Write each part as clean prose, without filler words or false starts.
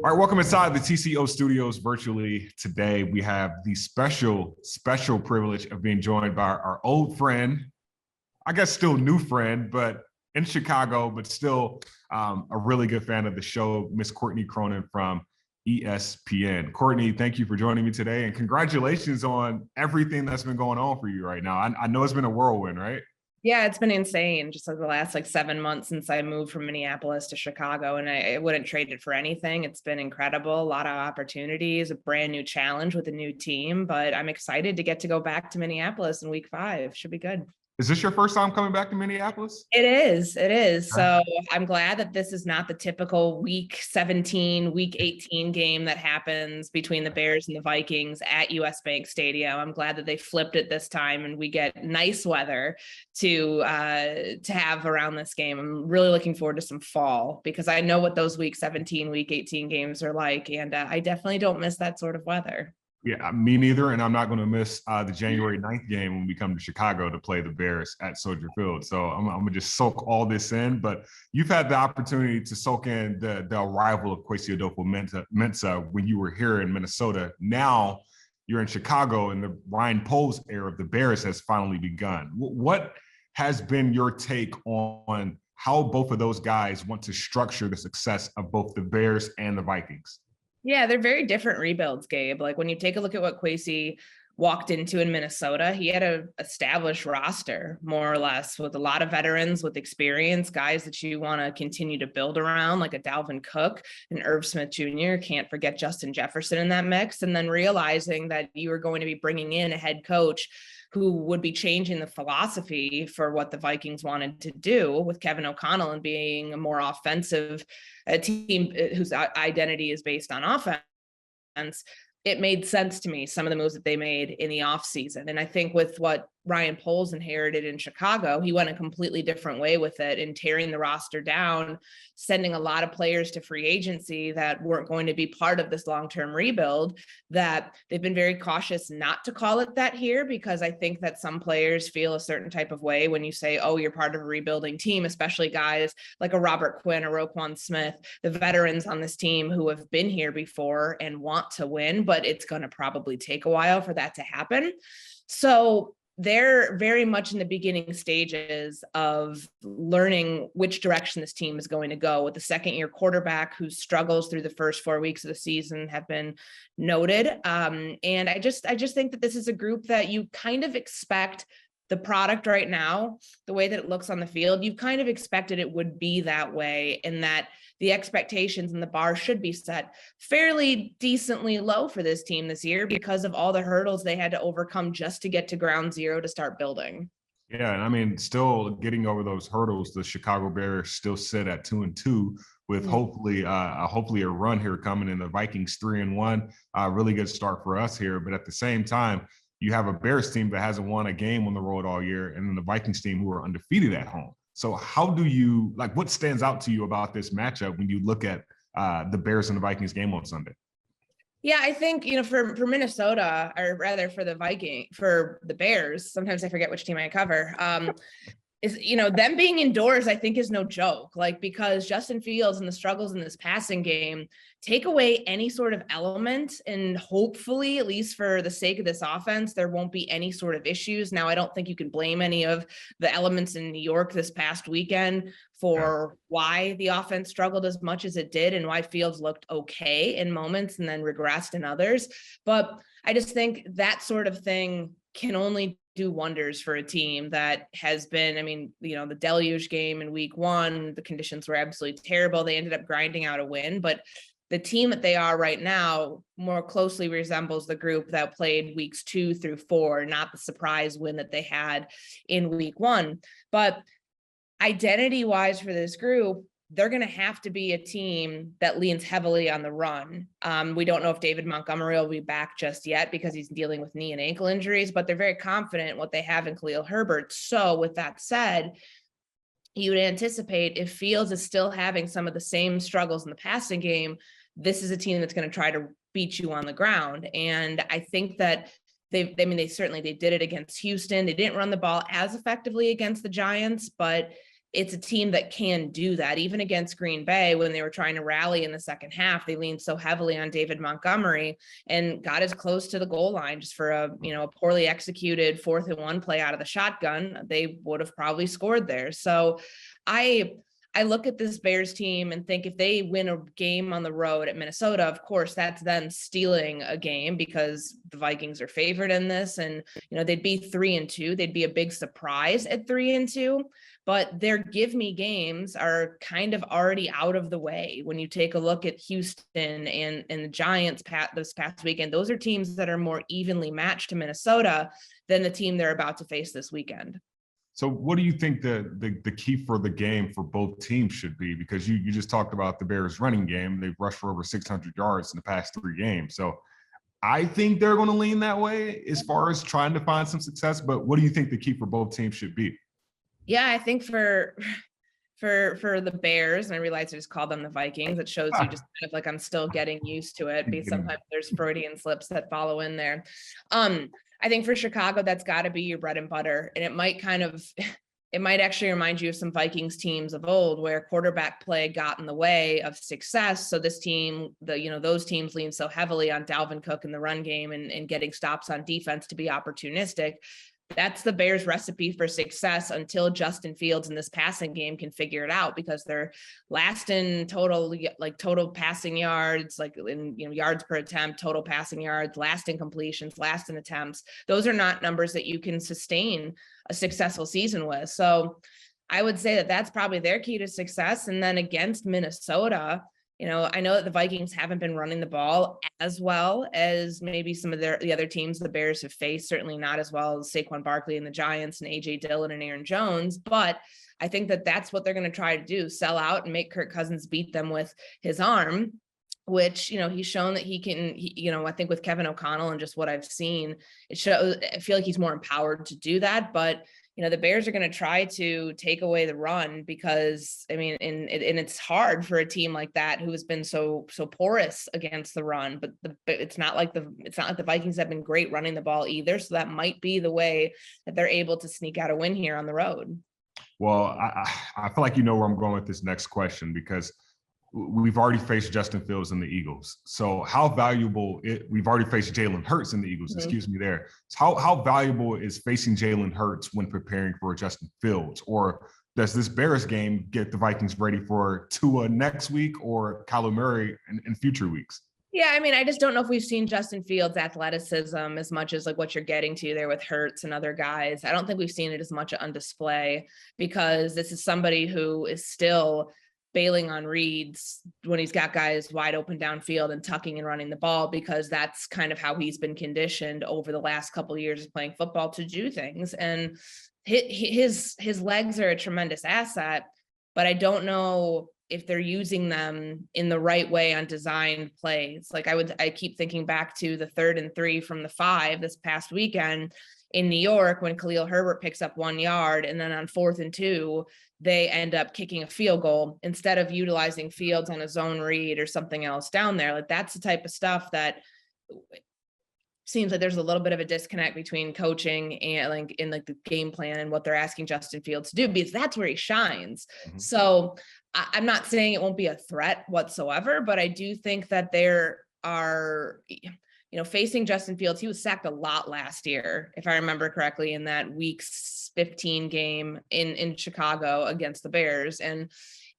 All right, welcome inside the TCO studios virtually. Today, we have the special privilege of being joined by our old friend, I guess still new friend, but in Chicago, but still a really good fan of the show, Miss Courtney Cronin from ESPN. Courtney, thank you for joining me today, and congratulations on everything that's been going on for you right now. I know it's been a whirlwind, right? Yeah, it's been insane. Just like the last 7 months since I moved from Minneapolis to Chicago, and I wouldn't trade it for anything. It's been incredible. A lot of opportunities, a brand new challenge with a new team, but I'm excited to get to go back to Minneapolis in week 5. Should be good. Is this your first time coming back to Minneapolis? It is. So I'm glad that this is not the typical week 17, week 18 game that happens between the Bears and the Vikings at US Bank Stadium. I'm glad that they flipped it this time and we get nice weather to have around this game. I'm really looking forward to some fall because I know what those week 17, week 18 games are like. And I definitely don't miss that sort of weather. Yeah, me neither. And I'm not going to miss the January 9th game when we come to Chicago to play the Bears at Soldier Field. So I'm going to just soak all this in. But you've had the opportunity to soak in the arrival of Kwesi Adofo-Mensah when you were here in Minnesota. Now you're in Chicago and the Ryan Poles era of the Bears has finally begun. What has been your take on how both of those guys want to structure the success of both the Bears and the Vikings? Yeah, they're very different rebuilds, Gabe. Like when you take a look at what Kwesi walked into in Minnesota, he had an established roster, more or less, with a lot of veterans with experience, guys that you want to continue to build around, like a Dalvin Cook and Irv Smith Jr. Can't forget Justin Jefferson in that mix. And then realizing that you were going to be bringing in a head coach who would be changing the philosophy for what the Vikings wanted to do with Kevin O'Connell and being a more offensive team whose identity is based on offense. It made sense to me, some of the moves that they made in the offseason. And I think with what Ryan Poles inherited in Chicago, he went a completely different way with it and tearing the roster down, sending a lot of players to free agency that weren't going to be part of this long-term rebuild, that they've been very cautious not to call it that here, because I think that some players feel a certain type of way when you say, oh, you're part of a rebuilding team, especially guys like a Robert Quinn or Roquan Smith, the veterans on this team who have been here before and want to win, but it's going to probably take a while for that to happen. So they're very much in the beginning stages of learning which direction this team is going to go, with the second-year quarterback whose struggles through the first 4 weeks of the season have been noted. And I just think that this is a group that you kind of expect the product right now, the way that it looks on the field, you kind of expected it would be that way, and that the expectations and the bar should be set fairly decently low for this team this year because of all the hurdles they had to overcome just to get to ground zero to start building. Yeah, and I mean, still getting over those hurdles, the Chicago Bears still sit at 2-2 with hopefully a run here coming in. The Vikings 3-1, really good start for us here. But at the same time, you have a Bears team that hasn't won a game on the road all year, and then the Vikings team who are undefeated at home. So how do you, what stands out to you about this matchup when you look at the Bears and the Vikings game on Sunday? Yeah, I think, for Minnesota, or rather for the Bears, sometimes I forget which team I cover, is, them being indoors, I think is no joke, because Justin Fields and the struggles in this passing game take away any sort of element, and hopefully, at least for the sake of this offense, there won't be any sort of issues. Now, I don't think you can blame any of the elements in New York this past weekend for why the offense struggled as much as it did and why Fields looked okay in moments and then regressed in others. But I just think that sort of thing can only do wonders for a team that has been, the deluge game in week 1, the conditions were absolutely terrible. They ended up grinding out a win, but the team that they are right now more closely resembles the group that played weeks 2 through 4, not the surprise win that they had in week 1. But identity wise for this group, they're going to have to be a team that leans heavily on the run. We don't know if David Montgomery will be back just yet because he's dealing with knee and ankle injuries, but they're very confident in what they have in Khalil Herbert. So with that said, you would anticipate if Fields is still having some of the same struggles in the passing game, this is a team that's going to try to beat you on the ground. And I think that they did it against Houston. They didn't run the ball as effectively against the Giants, but it's a team that can do that. Even against Green Bay, when they were trying to rally in the second half, they leaned so heavily on David Montgomery and got as close to the goal line just for a poorly executed 4th and 1 play out of the shotgun. They would have probably scored there. So I look at this Bears team and think if they win a game on the road at Minnesota, of course, that's then stealing a game because the Vikings are favored in this. And, they'd be 3-2. They'd be a big surprise at 3-2. But their give me games are kind of already out of the way. When you take a look at Houston and the Giants this past weekend, those are teams that are more evenly matched to Minnesota than the team they're about to face this weekend. So what do you think the key for the game for both teams should be? Because you just talked about the Bears running game. They've rushed for over 600 yards in the past 3 games. So I think they're going to lean that way as far as trying to find some success. But what do you think the key for both teams should be? Yeah, I think for the Bears, and I realize I just called them the Vikings, it shows you just kind of like I'm still getting used to it because sometimes there's Freudian slips that follow in there. I think for Chicago, that's got to be your bread and butter. And it might actually remind you of some Vikings teams of old where quarterback play got in the way of success. So this team, those teams lean so heavily on Dalvin Cook in the run game and getting stops on defense to be opportunistic. That's the Bears recipe for success until Justin Fields in this passing game can figure it out, because they're last in total passing yards, yards per attempt, total passing yards, last in completions, last in attempts. Those are not numbers that you can sustain a successful season with. So I would say that that's probably their key to success. And then against Minnesota, I know that the Vikings haven't been running the ball as well as maybe some of the other teams the Bears have faced, certainly not as well as Saquon Barkley and the Giants and A.J. Dillon and Aaron Jones. But I think that that's what they're going to try to do, sell out and make Kirk Cousins beat them with his arm, which, he's shown that he can, I think with Kevin O'Connell and just what I've seen, it shows, I feel like he's more empowered to do that. But the Bears are going to try to take away the run because, and it's hard for a team like that who has been so porous against the run. But it's not like the Vikings have been great running the ball either. So that might be the way that they're able to sneak out a win here on the road. Well, I feel like you know where I'm going with this next question, because we've already faced Justin Fields and the Eagles. So how valuable we've already faced Jalen Hurts and the Eagles, excuse me there. So how valuable is facing Jalen Hurts when preparing for Justin Fields? Or does this Bears game get the Vikings ready for Tua next week or Kyler Murray in future weeks? Yeah, I just don't know if we've seen Justin Fields' athleticism as much as what you're getting to there with Hurts and other guys. I don't think we've seen it as much on display, because this is somebody who is still bailing on reads when he's got guys wide open downfield and tucking and running the ball, because that's kind of how he's been conditioned over the last couple of years of playing football to do things. And his legs are a tremendous asset, but I don't know if they're using them in the right way on designed plays. I keep thinking back to the 3rd and 3 from the 5 this past weekend in New York when Khalil Herbert picks up 1 yard, and then on 4th and 2, they end up kicking a field goal instead of utilizing Fields on a zone read or something else down there. That's the type of stuff that seems like there's a little bit of a disconnect between coaching and in the game plan and what they're asking Justin Fields to do, because that's where he shines. Mm-hmm. So I'm not saying it won't be a threat whatsoever, but I do think that there are, facing Justin Fields, he was sacked a lot last year, if I remember correctly, in that week 15 game in Chicago against the Bears. And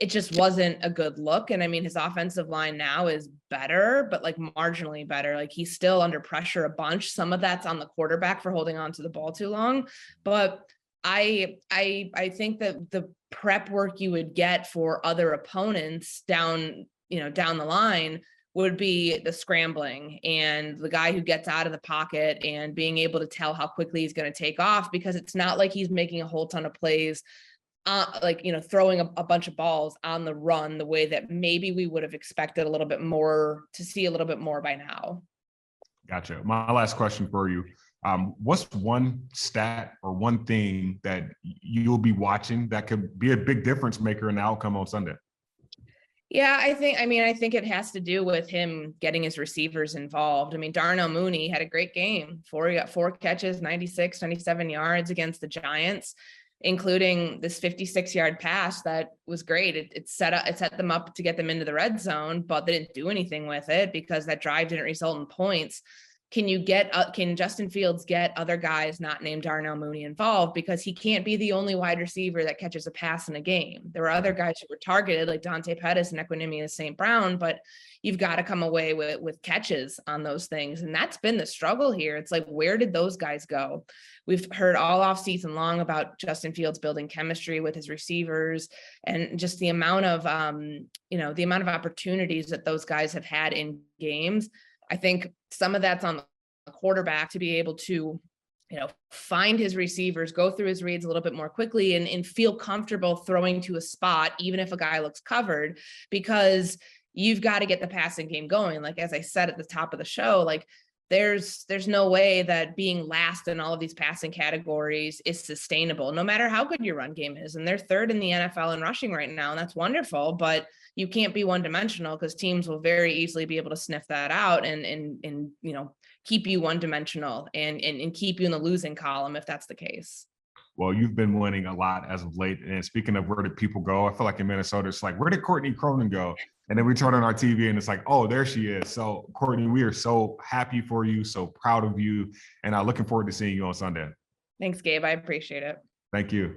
it just wasn't a good look. And his offensive line now is better, but marginally better. He's still under pressure a bunch. Some of that's on the quarterback for holding on to the ball too long. But I think that the prep work you would get for other opponents down the line would be the scrambling and the guy who gets out of the pocket and being able to tell how quickly he's going to take off, because it's not like he's making a whole ton of plays, throwing a bunch of balls on the run the way that maybe we would have expected a little bit more by now. Gotcha. My last question for you. What's one stat or one thing that you'll be watching that could be a big difference maker in the outcome on Sunday? Yeah, I think it has to do with him getting his receivers involved. I mean, Darnell Mooney had a great game. Got 4 catches, 96, 97 yards against the Giants, including this 56-yard pass that was great. It set them up to get them into the red zone, but they didn't do anything with it because that drive didn't result in points. Can Justin Fields get other guys not named Darnell Mooney involved? Because he can't be the only wide receiver that catches a pass in a game. There were other guys who were targeted, like Dante Pettis and Equanimeous St. Brown, but you've got to come away with catches on those things. And that's been the struggle here. It's like, where did those guys go? We've heard all off season long about Justin Fields building chemistry with his receivers and just the amount of, the amount of opportunities that those guys have had in games. I think some of that's on the quarterback to be able to, find his receivers, go through his reads a little bit more quickly and feel comfortable throwing to a spot, even if a guy looks covered, because you've got to get the passing game going. Like, as I said at the top of the show, like there's no way that being last in all of these passing categories is sustainable, no matter how good your run game is. And they're third in the NFL in rushing right now, and that's wonderful, but you can't be one-dimensional because teams will very easily be able to sniff that out and keep you one-dimensional and keep you in the losing column if that's the case. Well, you've been winning a lot as of late. And speaking of where did people go, I feel like in Minnesota, it's like, where did Courtney Cronin go? And then we turn on our TV and it's like, oh, there she is. So, Courtney, we are so happy for you, so proud of you, and looking forward to seeing you on Sunday. Thanks, Gabe. I appreciate it. Thank you.